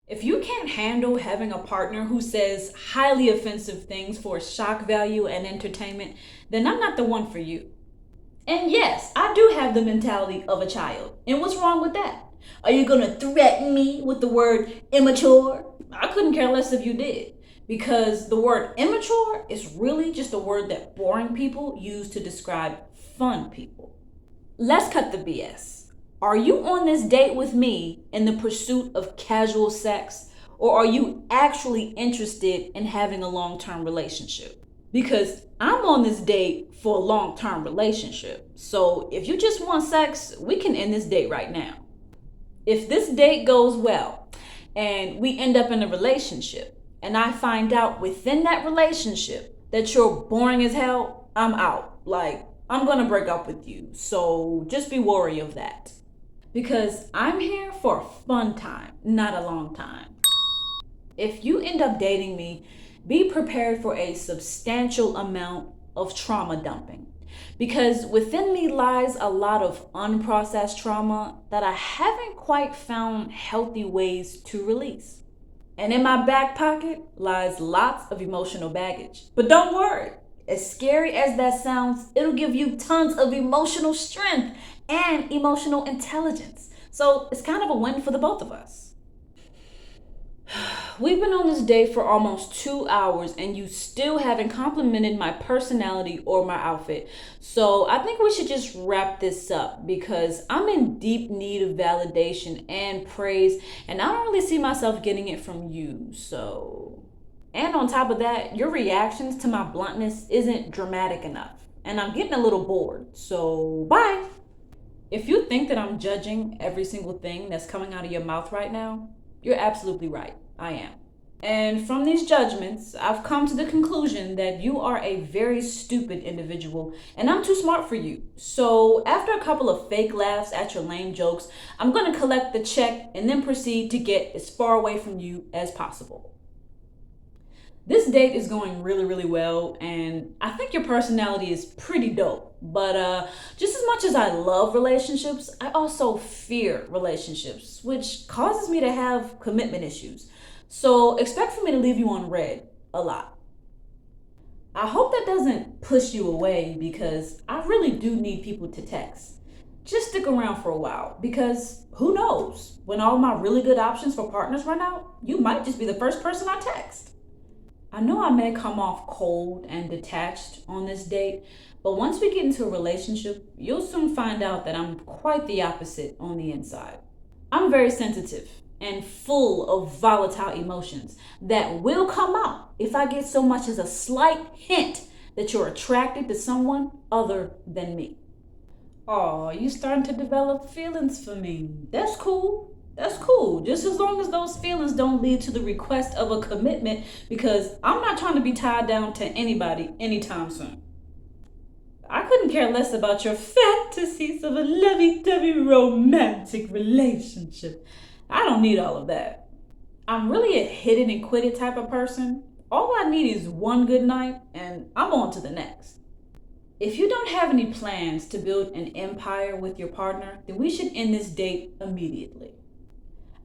If you can't handle having a partner who says highly offensive things for shock value and entertainment, then I'm not the one for you. And yes, I do have the mentality of a child. And what's wrong with that? Are you gonna threaten me with the word immature? I couldn't care less if you did. Because the word immature is really just a word that boring people use to describe fun people. Let's cut the BS. Are you on this date with me in the pursuit of casual sex, or are you actually interested in having a long-term relationship? Because I'm on this date for a long-term relationship. So if you just want sex, we can end this date right now. If this date goes well and we end up in a relationship and I find out within that relationship that you're boring as hell, I'm out. Like, I'm gonna break up with you. So just be wary of that. Because I'm here for a fun time, not a long time. If you end up dating me, be prepared for a substantial amount of trauma dumping. Because within me lies a lot of unprocessed trauma that I haven't quite found healthy ways to release. And in my back pocket lies lots of emotional baggage. But don't worry, as scary as that sounds, it'll give you tons of emotional strength and emotional intelligence. So it's kind of a win for the both of us. We've been on this date for almost 2 hours and you still haven't complimented my personality or my outfit. So I think we should just wrap this up because I'm in deep need of validation and praise, and I don't really see myself getting it from you. And on top of that, your reactions to my bluntness isn't dramatic enough, and I'm getting a little bored. So bye. If you think that I'm judging every single thing that's coming out of your mouth right now, you're absolutely right. I am. And from these judgments, I've come to the conclusion that you are a very stupid individual and I'm too smart for you. So after a couple of fake laughs at your lame jokes, I'm going to collect the check and then proceed to get as far away from you as possible. This date is going really, really well, and I think your personality is pretty dope. But just as much as I love relationships, I also fear relationships, which causes me to have commitment issues. So expect for me to leave you on red a lot. I hope that doesn't push you away because I really do need people to text. Just stick around for a while because who knows? When all my really good options for partners run out, you might just be the first person I text. I know I may come off cold and detached on this date, but once we get into a relationship, you'll soon find out that I'm quite the opposite on the inside. I'm very sensitive and full of volatile emotions that will come out if I get so much as a slight hint that you're attracted to someone other than me. Oh, you starting to develop feelings for me. That's cool. That's cool, just as long as those feelings don't lead to the request of a commitment, because I'm not trying to be tied down to anybody anytime soon. I couldn't care less about your fantasies of a lovey-dovey romantic relationship. I don't need all of that. I'm really a hit it and quit it type of person. All I need is one good night and I'm on to the next. If you don't have any plans to build an empire with your partner, then we should end this date immediately.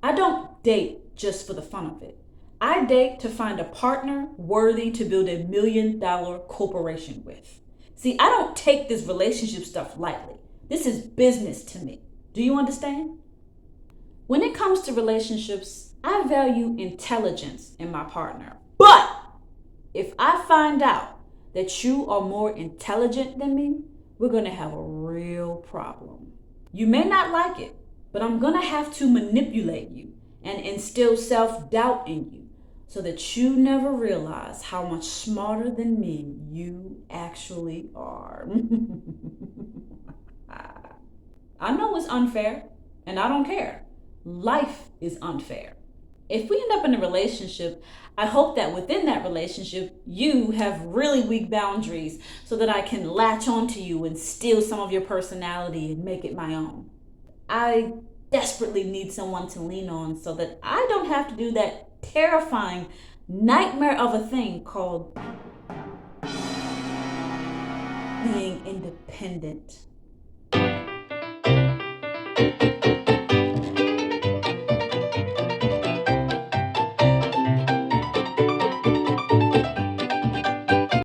I don't date just for the fun of it. I date to find a partner worthy to build $1 million corporation with. See, I don't take this relationship stuff lightly. This is business to me. Do you understand? When it comes to relationships, I value intelligence in my partner. But if I find out that you are more intelligent than me, we're going to have a real problem. You may not like it, but I'm gonna have to manipulate you and instill self-doubt in you so that you never realize how much smarter than me you actually are. I know it's unfair, and I don't care. Life is unfair. If we end up in a relationship, I hope that within that relationship, you have really weak boundaries so that I can latch onto you and steal some of your personality and make it my own. I desperately need someone to lean on so that I don't have to do that terrifying nightmare of a thing called being independent.